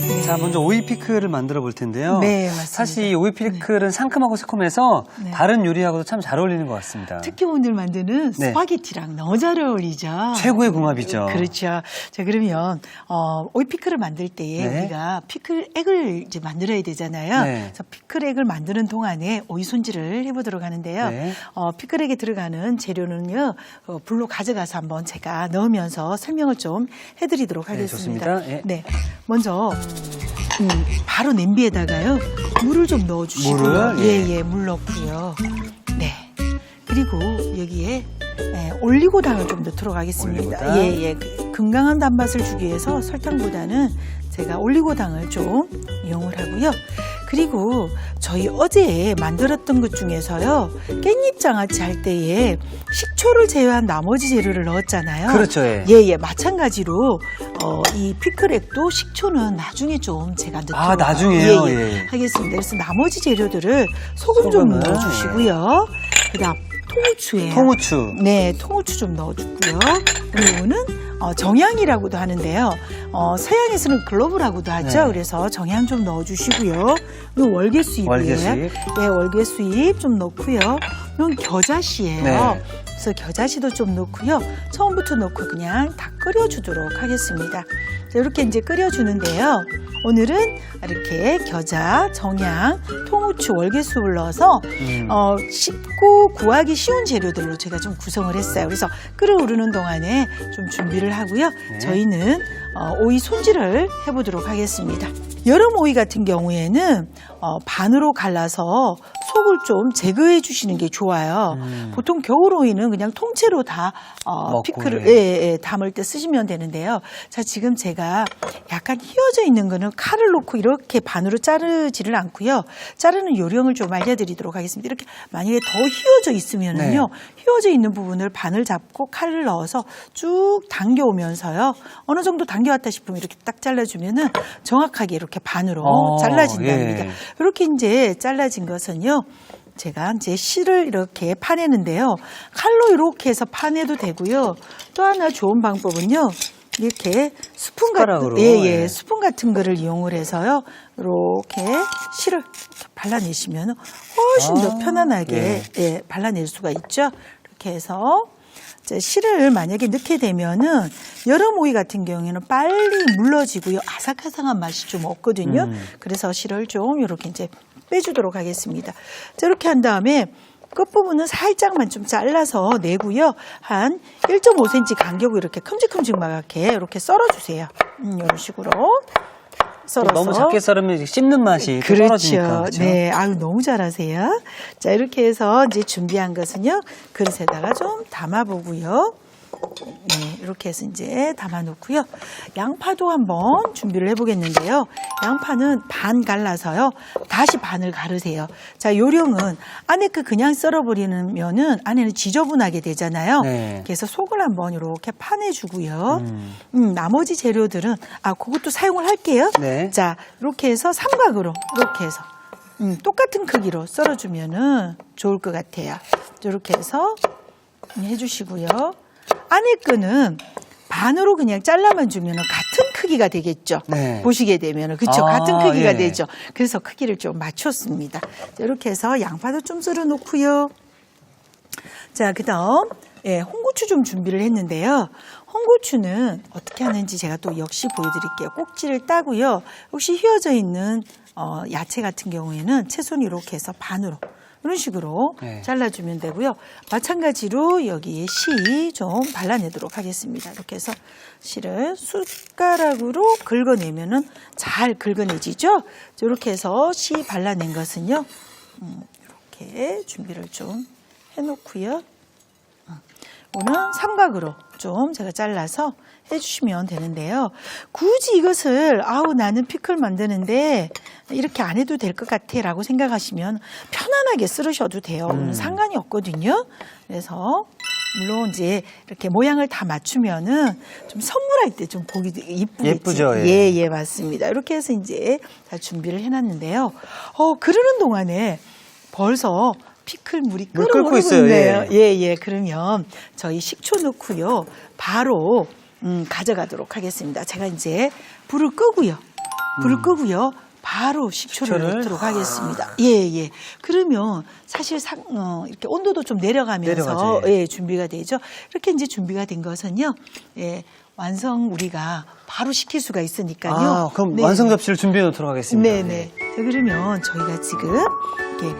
네. 자, 먼저 오이 피클을 만들어 볼 텐데요. 네, 맞습니다. 사실 이 오이 피클은 상큼하고 새콤해서 네. 다른 요리하고도 참 잘 어울리는 것 같습니다. 특히 오늘 만드는 네. 스파게티랑 너무 잘 어울리죠. 최고의 궁합이죠. 그렇죠. 자, 그러면 오이 피클을 만들 때에 네. 우리가 피클액을 이제 만들어야 되잖아요. 네. 그래서 피클액을 만드는 동안에 오이 손질을 해보도록 하는데요. 네. 피클액에 들어가는 재료는요, 불로 가져가서 한번 제가 넣으면서 설명을 좀 해드리도록 네, 하겠습니다. 좋습니다. 예. 네, 먼저 바로 냄비에다가요 물을 좀 넣어주시고요. 물을? 예, 물 넣고요. 네. 그리고 여기에 올리고당을 좀 넣도록 하겠습니다. 올리고당? 예. 건강한 단맛을 주기 위해서 설탕보다는 제가 올리고당을 좀 이용을 하고요. 그리고 저희 어제 만들었던 것 중에서요, 깻잎 장아찌 할 때에 식초를 제외한 나머지 재료를 넣었잖아요. 그렇죠. 예. 예. 마찬가지로 이 피클액도 식초는 나중에 좀 제가 넣도록 나중에요? 예. 예. 하겠습니다. 그래서 나머지 재료들을 소금 좀 소금을, 넣어주시고요. 그다음 통후추예요. 통후추. 네, 통후추 좀 넣어주고요. 그리고는 정향이라고도 하는데요. 서양에서는 클로브라고도 하죠. 네. 그래서 정향 좀 넣어주시고요. 이거 월계수잎이에요. 월계수잎. 네, 월계수잎 좀 넣고요. 이건 겨자씨예요. 네. 그래서 겨자씨도 좀 넣고요. 처음부터 넣고 그냥 다 끓여주도록 하겠습니다. 자, 이렇게 이제 끓여주는데요. 오늘은 이렇게 겨자, 정향, 통후추, 월계수잎을 넣어서 쉽고 구하기 쉬운 재료들로 제가 좀 구성을 했어요. 그래서 끓어오르는 동안에 좀 준비를 하고요. 네. 저희는 오이 손질을 해보도록 하겠습니다. 여름 오이 같은 경우에는 반으로 갈라서 속을 좀 제거해 주시는 게 좋아요. 보통 겨울 오이는 그냥 통째로 다 먹고, 피클을 담을 때 쓰시면 되는데요. 자, 지금 제가 약간 휘어져 있는 거는 칼을 놓고 이렇게 반으로 자르지를 않고요. 자르는 요령을 좀 알려드리도록 하겠습니다. 이렇게 만약에 더 휘어져 있으면은요, 휘어져 있는 부분을 반을 잡고 칼을 넣어서 쭉 당겨오면서요. 어느 정도 당겨왔다 싶으면 이렇게 딱 잘라주면은 정확하게 이렇게 반으로 잘라진답니다. 예. 이렇게 이제 잘라진 것은요. 제가 이제 실을 이렇게 파내는데요. 칼로 이렇게 해서 파내도 되고요. 또 하나 좋은 방법은요. 이렇게 스푼 숟가락으로, 같은, 예. 스푼 같은 거를 이용을 해서요. 이렇게 실을 이렇게 발라내시면 훨씬 더 편안하게 발라낼 수가 있죠. 이렇게 해서 이제 실을 만약에 넣게 되면은 여름 오이 같은 경우에는 빨리 물러지고요. 아삭아삭한 맛이 좀 없거든요. 그래서 실을 좀 이렇게 이제 빼주도록 하겠습니다. 자, 이렇게 한 다음에 끝부분은 살짝만 좀 잘라서 내고요. 한 1.5cm 간격으로 이렇게 큼직큼직하게 이렇게 썰어주세요. 이런 식으로. 썰어서. 너무 작게 썰으면 씹는 맛이 또 떨어지니까. 그렇죠? 네, 아유, 너무 잘하세요. 자, 이렇게 해서 이제 준비한 것은요, 그릇에다가 좀 담아보고요. 네, 이렇게 해서 이제 담아놓고요. 양파도 한번 준비를 해보겠는데요. 양파는 반 갈라서요. 다시 반을 가르세요. 자, 요령은 안에 그 그냥 썰어버리면은 안에는 지저분하게 되잖아요. 네. 그래서 속을 한번 이렇게 파내주고요. 나머지 재료들은 그것도 사용을 할게요. 네. 자, 이렇게 해서 삼각으로 이렇게 해서 똑같은 크기로 썰어주면은 좋을 것 같아요. 이렇게 해서 해주시고요. 안에 거는 반으로 그냥 잘라만 주면 같은 크기가 되겠죠. 네. 보시게 되면 그렇죠. 같은 크기가 예. 되죠. 그래서 크기를 좀 맞췄습니다. 자, 이렇게 해서 양파도 좀 썰어 놓고요. 자, 그다음 홍고추 좀 준비를 했는데요. 홍고추는 어떻게 하는지 제가 또 역시 보여드릴게요. 꼭지를 따고요. 혹시 휘어져 있는 야채 같은 경우에는 채소는 이렇게 해서 반으로 이런 식으로 잘라주면 되고요. 마찬가지로 여기에 씨 좀 발라내도록 하겠습니다. 이렇게 해서 씨를 숟가락으로 긁어내면은 잘 긁어내지죠? 이렇게 해서 씨 발라낸 것은요. 이렇게 준비를 좀 해놓고요. 오늘 삼각으로 좀 제가 잘라서 해주시면 되는데요. 굳이 이것을 나는 피클 만드는데 이렇게 안 해도 될 것 같아 라고 생각하시면 편안하게 썰으셔도 돼요. 상관이 없거든요. 그래서 물론 이제 이렇게 모양을 다 맞추면은 좀 선물할 때 좀 보기 이쁘겠죠. 예쁘죠. 예, 맞습니다. 이렇게 해서 이제 다 준비를 해놨는데요. 그러는 동안에 벌써 피클 물이 끓고 있네요. 예. 그러면 저희 식초 넣고요. 바로 가져가도록 하겠습니다. 제가 이제 불을 끄고요. 불 끄고요. 바로 식초를 넣도록 하겠습니다. 예. 그러면 사실 이렇게 온도도 좀 내려가면서 내려가죠, 예, 준비가 되죠. 이렇게 이제 준비가 된 것은요. 예, 완성 우리가 바로 시킬 수가 있으니까요. 그럼 네. 완성 접시를 준비해 놓도록 하겠습니다. 네네. 자, 그러면 저희가 지금 이렇게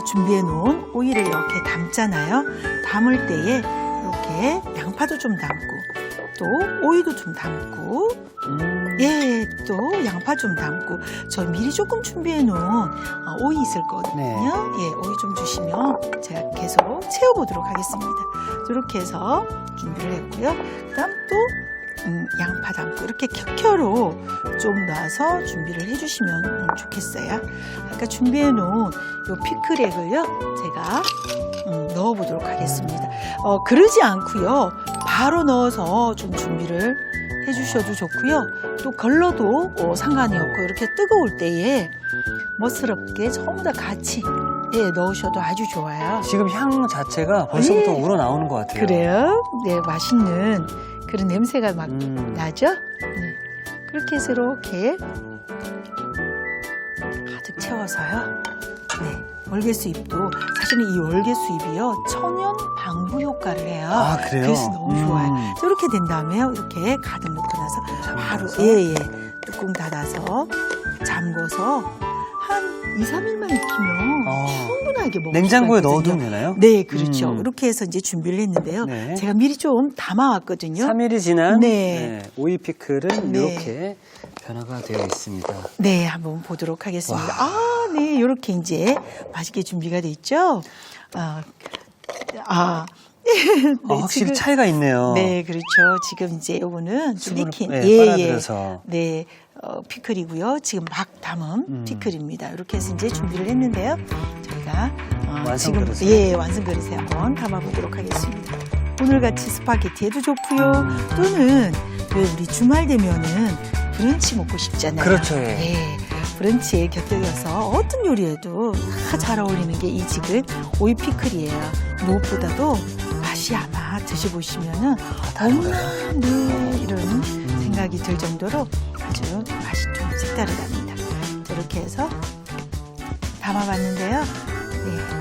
준비해 놓은 오이를 이렇게 담잖아요. 담을 때에 이렇게 양파도 좀 담고 또 오이도 좀 담고 예, 또 양파 좀 담고 저 미리 조금 준비해 놓은 오이 있을 거거든요. 네. 예, 오이 좀 주시면 제가 계속 채워보도록 하겠습니다. 이렇게 해서 준비를 했고요. 그다음 또 양파 담고 이렇게 켜켜로 좀 놔서 준비를 해주시면 좋겠어요. 아까 준비해 놓은 요 피클액을요 제가 넣어보도록 하겠습니다. 그러지 않고요 바로 넣어서 좀 준비를 해주셔도 좋고요. 또 걸러도 상관이 없고 이렇게 뜨거울 때에 멋스럽게 전부 다 같이 넣으셔도 아주 좋아요. 지금 향 자체가 벌써부터 우러나오는 것 같아요. 그래요? 네, 맛있는 그런 냄새가 막 나죠? 네. 그렇게 해서 이렇게 가득 채워서요. 네. 월계수잎도 사실은 이 월계수잎이요 천연 방부 효과를 해요. 그래요? 그래서 너무 좋아요. 이렇게 된 다음에요. 이렇게 가득 넣고 나서 바로 뚜껑 닫아서 잠궈서 한 2, 3일만 익히면 충분하게 먹을 냉장고에 수가 있거든요. 넣어두면 되나요? 네, 그렇죠. 이렇게 해서 이제 준비를 했는데요. 네. 제가 미리 좀 담아왔거든요. 3일이 지난 네. 오이 피클은 네. 이렇게 변화가 되어 있습니다. 네, 한번 보도록 하겠습니다. 네, 이렇게 이제 맛있게 준비가 돼 있죠. 확실히 지금, 차이가 있네요. 네, 그렇죠. 지금 이제 요거는 수분을 익힌 빨아들여서. 네, 피클이고요. 지금 막 담은 피클입니다. 이렇게 해서 이제 준비를 했는데요. 저희가 완성 지금 그릇에. 완성 그릇에 한번 담아보도록 하겠습니다. 오늘같이 스파게티에도 좋고요. 또는 왜 우리 주말 되면은 브런치 먹고 싶잖아요. 그렇죠. 네. 브런치에 곁들여서 어떤 요리에도 다 잘 어울리는 게 이 지금 오이 피클이에요. 무엇보다도 맛이 아마 드셔보시면은 이런 생각이 들 정도로 아주 맛이 좀 색다르답니다. 이렇게 해서 담아봤는데요. 네.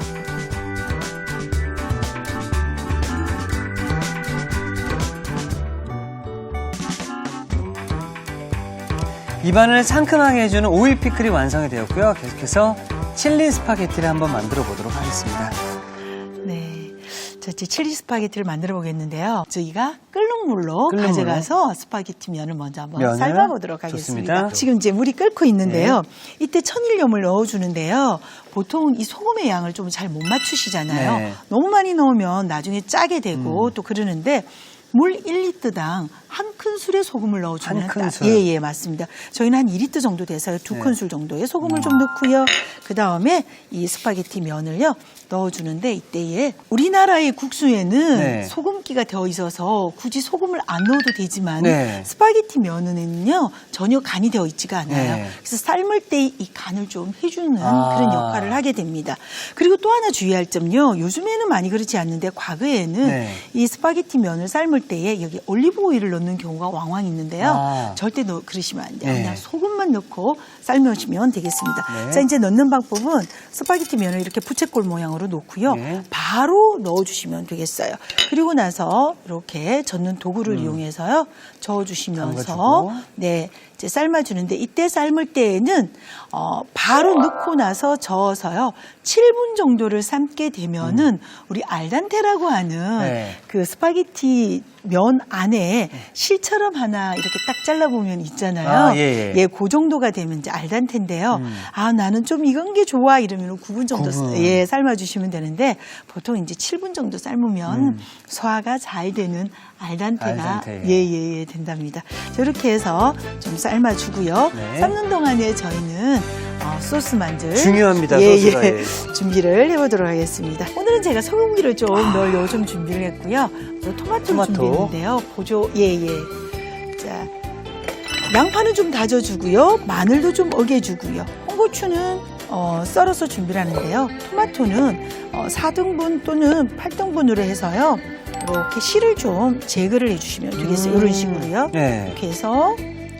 입안을 상큼하게 해주는 오이 피클이 완성이 되었고요. 계속해서 칠리 스파게티를 한번 만들어 보도록 하겠습니다. 네. 자, 이제 칠리 스파게티를 만들어 보겠는데요. 저희가 끓는 물로 가져가서 스파게티 면을 먼저 한번 삶아보도록 하겠습니다. 좋습니다. 지금 이제 물이 끓고 있는데요. 이때 천일염을 넣어주는데요. 보통 이 소금의 양을 좀 잘 못 맞추시잖아요. 네. 너무 많이 넣으면 나중에 짜게 되고 또 그러는데 물 1리터당 한 큰술의 소금을 넣어주면 한 큰술? 예, 맞습니다. 저희는 한 2리터 정도 돼서요. 2큰술 정도의 소금을 좀 넣고요. 그 다음에 이 스파게티 면을요. 넣어주는데 이때에 우리나라의 국수에는 소금기가 되어 있어서 굳이 소금을 안 넣어도 되지만 스파게티 면은요 전혀 간이 되어 있지가 않아요. 그래서 삶을 때 이 간을 좀 해주는 그런 역할을 하게 됩니다. 그리고 또 하나 주의할 점요. 요즘에는 많이 그렇지 않는데 과거에는 이 스파게티 면을 삶을 때에 여기 올리브 오일을 넣는 경우가 왕왕 있는데요. 절대 그러시면 안 돼요. 그냥 소금만 넣고 삶으시면 되겠습니다. 자, 이제 넣는 방법은 스파게티 면을 이렇게 부채꼴 모양으로 놓고요. 바로 넣어주시면 되겠어요. 그리고 나서 이렇게 젓는 도구를 이용해서요. 저어주시면서 이제 삶아주는데 이때 삶을 때에는 바로 넣고 나서 저어서요. 7분 정도를 삶게 되면은 우리 알단테라고 하는 그 스파게티 면 안에 실처럼 하나 이렇게 딱 잘라보면 있잖아요. 그 정도가 되면 이제 알단테인데요. 나는 좀 익은 게 좋아 이러면 9분 정도 삶아주시면 되는데 보통 이제 7분 정도 삶으면 소화가 잘 되는 알단테가 된답니다. 이렇게 해서 좀 삶아주고요. 삶는 동안에 저희는 소스 만들 중요합니다. 소스가 준비를 해보도록 하겠습니다. 오늘은 제가 소금기를 좀 넣으려고 좀 준비를 했고요. 또 토마토를 준비했는데요. 자, 양파는 좀 다져주고요. 마늘도 좀 어겨주고요. 홍고추는 썰어서 준비를 하는데요. 토마토는 4등분 또는 8등분으로 해서요. 이렇게 씨를 좀 제거를 해주시면 되겠어요. 이런 식으로요. 이렇게 해서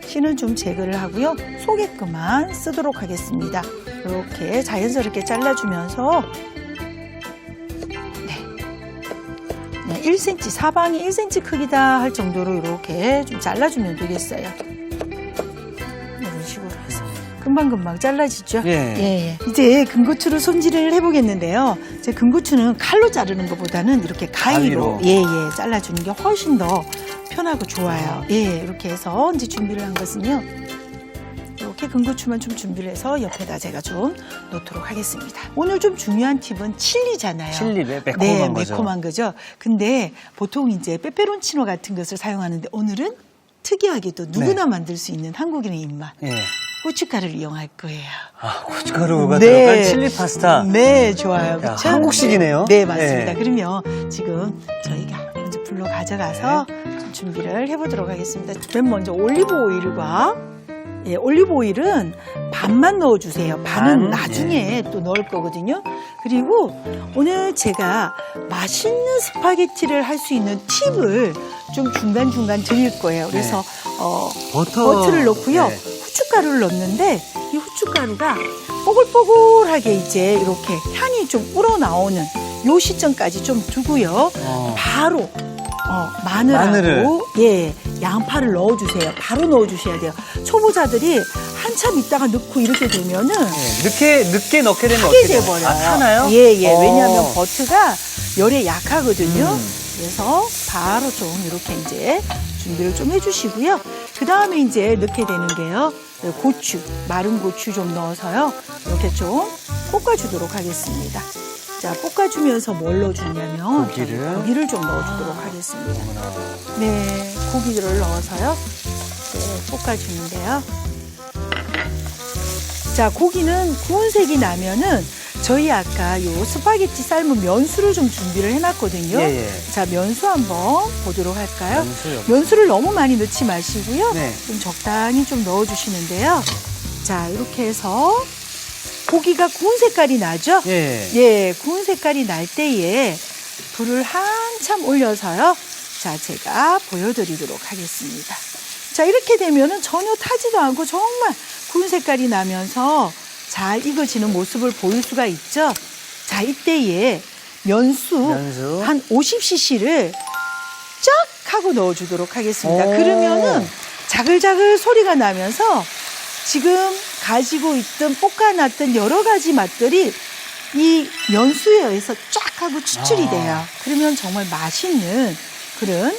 씨는 좀 제거를 하고요. 속에그만 쓰도록 하겠습니다. 이렇게 자연스럽게 잘라주면서 1cm, 사방이 1cm 크기다 할 정도로 이렇게 좀 잘라주면 되겠어요. 이런 식으로 해서 금방금방 잘라지죠? 예. 이제 금고추를 손질을 해보겠는데요. 이제 금고추는 칼로 자르는 것보다는 이렇게 가위로 잘라주는 게 훨씬 더 편하고 좋아요. 이렇게 해서 이제 준비를 한 것은요. 이렇게 금고추만 좀 준비를 해서 옆에다 제가 좀 놓도록 하겠습니다. 오늘 좀 중요한 팁은 칠리잖아요. 칠리, 매콤한 거죠. 매콤한 거죠. 근데 보통 이제 페페론치노 같은 것을 사용하는데 오늘은 특이하게도 누구나 만들 수 있는 한국인의 입맛. 고춧가루를 이용할 거예요. 아, 고춧가루가 들어간 칠리 파스타. 네, 좋아요. 야, 한국식이네요. 네, 맞습니다. 그러면 지금 저희가 먼저 불로 가져가서 좀 준비를 해보도록 하겠습니다. 맨 먼저 올리브 오일과 올리브 오일은 반만 넣어주세요. 반은 나중에 또 넣을 거거든요. 그리고 오늘 제가 맛있는 스파게티를 할 수 있는 팁을 좀 중간중간 드릴 거예요. 그래서 버터를 넣고요. 후춧가루를 넣는데 이 후춧가루가 뽀글뽀글하게 이제 이렇게 향이 좀 우러나오는 요 시점까지 좀 두고요. 바로 마늘하고 양파를 넣어주세요. 바로 넣어주셔야 돼요. 초보자들이 한참 있다가 넣고 이렇게 되면은 늦게 넣게 되면 타게 어떻게 돼요? 돼버려요. 타나요? 왜냐하면 버터가 열에 약하거든요. 그래서 바로 좀 이렇게 이제 준비를 좀 해주시고요. 그 다음에 이제 넣게 되는 게요. 고추, 마른 고추 좀 넣어서요. 이렇게 좀 볶아주도록 하겠습니다. 자, 볶아주면서 뭘 넣어주냐면 고기를 좀 넣어주도록 하겠습니다. 네, 고기를 넣어서요. 볶아주는데요. 자, 고기는 구운 색이 나면은 저희 아까 요 스파게티 삶은 면수를 좀 준비를 해놨거든요. 자, 면수 한번 보도록 할까요? 면수를 너무 많이 넣지 마시고요. 좀 적당히 좀 넣어주시는데요. 자, 이렇게 해서 고기가 구운 색깔이 나죠? 구운 색깔이 날 때에 불을 한참 올려서요. 자, 제가 보여드리도록 하겠습니다. 자, 이렇게 되면은 전혀 타지도 않고 정말 구운 색깔이 나면서 잘 익어지는 모습을 보일 수가 있죠? 자, 이때에 면수 한 50cc를 쫙 하고 넣어주도록 하겠습니다. 그러면은 자글자글 소리가 나면서 지금 가지고 있던 볶아놨던 여러 가지 맛들이 이 면수에 의해서 쫙 하고 추출이 돼요. 그러면 정말 맛있는 그런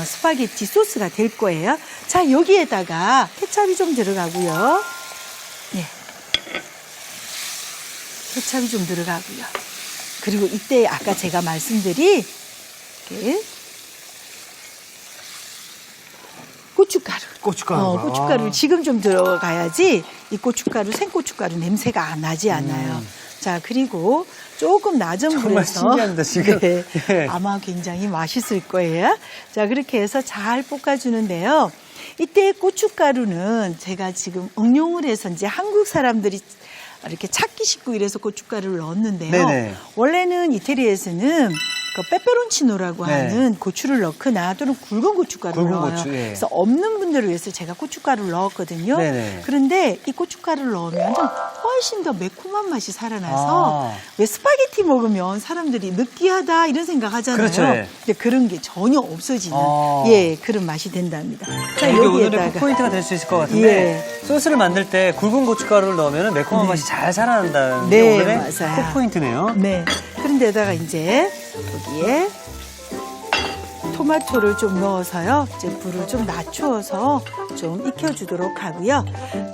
스파게티 소스가 될 거예요. 자, 여기에다가 케찹이 좀 들어가고요. 케찹이 좀 들어가고요. 그리고 이때 아까 제가 말씀드린 이렇게 고춧가루 지금 좀 들어가야지 이 고춧가루, 생고춧가루 냄새가 안 나지 않아요. 자, 그리고 조금 낮은 불에서 신기합니다, 지금. 아마 굉장히 맛있을 거예요. 자, 그렇게 해서 잘 볶아주는데요. 이때 고춧가루는 제가 지금 응용을 해서 이제 한국 사람들이 이렇게 찾기 쉽고 이래서 고춧가루를 넣었는데요. 원래는 이태리에서는 그 페페론치노라고 하는 고추를 넣거나 또는 굵은 고춧가루를 넣어요. 그래서 없는 분들을 위해서 제가 고춧가루를 넣었거든요. 그런데 이 고춧가루를 넣으면 훨씬 더 매콤한 맛이 살아나서 왜 스파게티 먹으면 사람들이 느끼하다 이런 생각 하잖아요. 근데 그런 게 전혀 없어지는 그런 맛이 된답니다. 자, 이게 오늘의 여기에다가 포인트가 될 수 있을 것 같은데 소스를 만들 때 굵은 고춧가루를 넣으면 매콤한 맛이 잘 살아난다는 게 오늘의 꼭 포인트네요. 그런데다가 이제 여기에 토마토를 좀 넣어서요. 이제 불을 좀 낮추어서 좀 익혀주도록 하고요.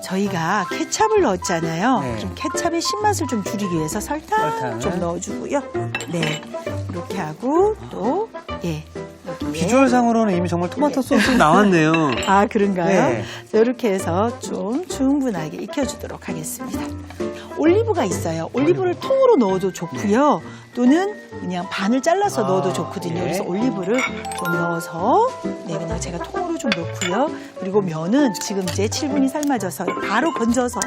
저희가 케찹을 넣었잖아요. 그럼 케찹의 신맛을 좀 줄이기 위해서 설탕 좀 넣어주고요. 이렇게 하고 또 비주얼상으로는 이미 정말 토마토 소스 나왔네요. 아, 그런가요? 이렇게 해서 좀 충분하게 익혀주도록 하겠습니다. 올리브가 있어요. 올리브를 통으로 넣어도 좋고요. 또는 그냥 반을 잘라서 넣어도 좋거든요. 네. 그래서 올리브를 좀 넣어서 그냥 제가 통으로 좀 넣고요. 그리고 면은 지금 이제 7분이 삶아져서 바로 건져서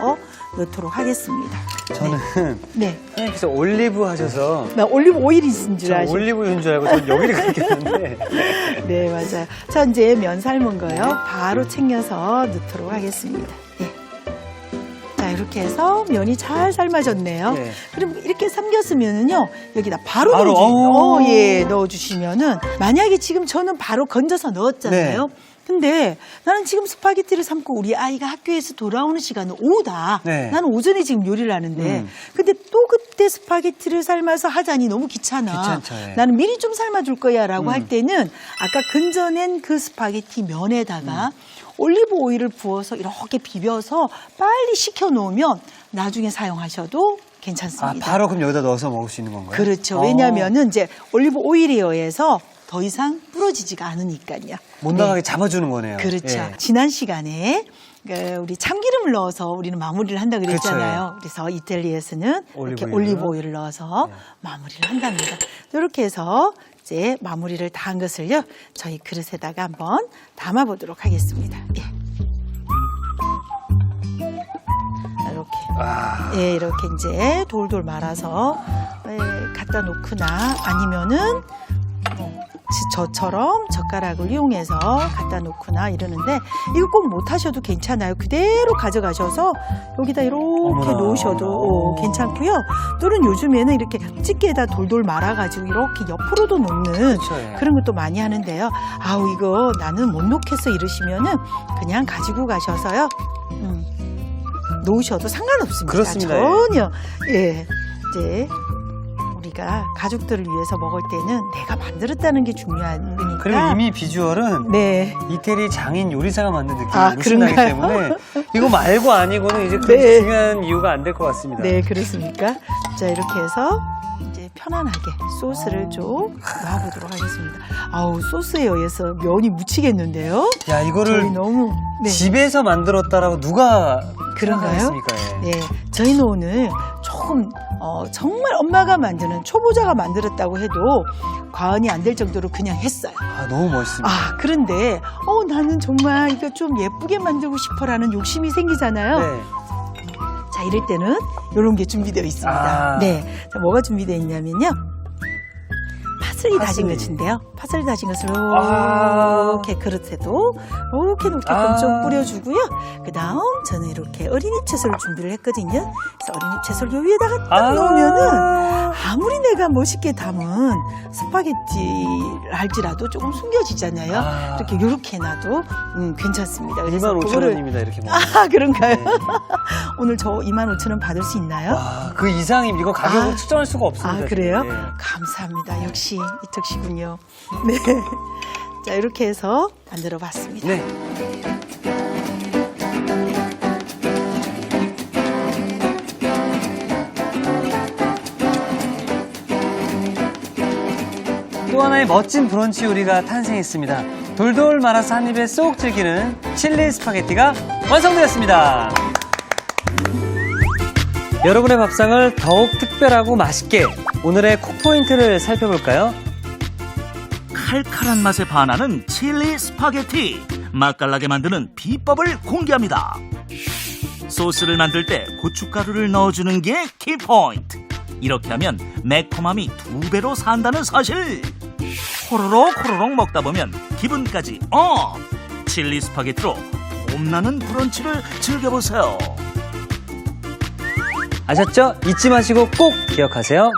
넣도록 하겠습니다. 저는 네. 선생님께서 올리브 하셔서 나 올리브 오일이 있는 줄 저 아시죠? 올리브유인 줄 알고 전 여기를 가르쳤는데 네, 맞아요. 자, 이제 면 삶은 거요. 바로 챙겨서 넣도록 하겠습니다. 예. 자, 이렇게 해서 면이 잘 삶아졌네요. 네. 그럼 이렇게 삼겼으면은요, 여기다 바로 바로, 넣어주시면은, 만약에 지금 저는 바로 건져서 넣었잖아요. 네. 근데 나는 지금 스파게티를 삶고 우리 아이가 학교에서 돌아오는 시간은 오후다. 네. 나는 오전에 지금 요리를 하는데, 근데 또 그때 스파게티를 삶아서 하자니 너무 귀찮아. 귀찮죠, 예. 나는 미리 좀 삶아줄 거야 라고 할 때는 아까 건져낸 그 스파게티 면에다가 올리브 오일을 부어서 이렇게 비벼서 빨리 식혀 놓으면 나중에 사용하셔도 괜찮습니다. 바로 그럼 여기다 넣어서 먹을 수 있는 건가요? 그렇죠. 왜냐하면은 이제 올리브 오일에 의해서 더 이상 부러지지가 않으니까요. 못 나가게 잡아주는 거네요. 그렇죠. 예. 지난 시간에 우리 참기름을 넣어서 우리는 마무리를 한다 그랬잖아요. 그렇죠. 그래서 이탈리아에서는 이렇게 올리브 올리브 오일을 넣어서 마무리를 한답니다. 이렇게 해서 이제 마무리를 다 한 것을요, 저희 그릇에다가 한번 담아 보도록 하겠습니다. 예. 이렇게. 예, 이렇게 이제 돌돌 말아서 갖다 놓거나 아니면은 저처럼 젓가락을 이용해서 갖다 놓거나 이러는데 이거 꼭 못하셔도 괜찮아요. 그대로 가져가셔서 여기다 이렇게 어머나. 놓으셔도 괜찮고요. 또는 요즘에는 이렇게 집게에다 돌돌 말아가지고 이렇게 옆으로도 놓는 그렇죠, 예. 그런 것도 많이 하는데요. 아우 이거 나는 못 놓겠어 이러시면은 그냥 가지고 가셔서요. 놓으셔도 상관없습니다. 그렇습니다. 전혀. 예. 이제 우리가 가족들을 위해서 먹을 때는 내가 만들었다는 게 중요한 거니까. 그리고 이미 비주얼은 네. 이태리 장인 요리사가 만든 느낌이 아, 물씬 나기 그런가요? 때문에 이거 말고 아니고는 이제 그렇게 네. 중요한 이유가 안 될 것 같습니다. 네, 그렇습니까? 자, 이렇게 해서 이제 편안하게 소스를 좀 놔보도록 하겠습니다. 아우, 소스에 의해서 면이 묻히겠는데요? 야, 이거를 저희 너무. 네. 집에서 만들었다라고 누가 그런가요? 생각했습니까? 예. 네, 저희는 오늘 조금 정말 엄마가 만드는 초보자가 만들었다고 해도 과언이 안 될 정도로 그냥 했어요. 너무 멋있습니다. 그런데 나는 정말 이거 좀 예쁘게 만들고 싶어라는 욕심이 생기잖아요. 네. 자, 이럴 때는 이런 게 준비되어 있습니다. 네, 자, 뭐가 준비되어 있냐면요. 파슬리 다진 것인데요. 파슬리 다진 것을 이렇게 그릇에도 이렇게 놓게끔 좀 뿌려주고요. 그 다음 저는 이렇게 어린이 채소를 준비를 했거든요. 그래서 어린이 채소를 요 위에다가 딱 놓으면은 아무리 내가 멋있게 담은 스파게티를 할지라도 조금 숨겨지잖아요. 이렇게 놔도 괜찮습니다. 그래서 25,000원입니다. 이렇게 먹으면. 그런가요? 네. 오늘 저 25,000원 받을 수 있나요? 그 이상이 이거 가격을 측정할 수가 없습니다. 그래요? 네. 감사합니다. 역시 이특 씨군요. 네. 자, 이렇게 해서 만들어 봤습니다. 네. 또 하나의 멋진 브런치 요리가 탄생했습니다. 돌돌 말아서 한 입에 쏙 즐기는 칠리 스파게티가 완성되었습니다. 여러분의 밥상을 더욱 특별하고 맛있게 오늘의 쿡포인트를 살펴볼까요? 칼칼한 맛에 반하는 칠리 스파게티. 맛깔나게 만드는 비법을 공개합니다. 소스를 만들 때 고춧가루를 넣어주는 게 키포인트. 이렇게 하면 매콤함이 2배로 산다는 사실. 호로록 먹다 보면 기분까지 업! 칠리 스파게티로 봄나는 브런치를 즐겨보세요. 아셨죠? 잊지 마시고 꼭 기억하세요.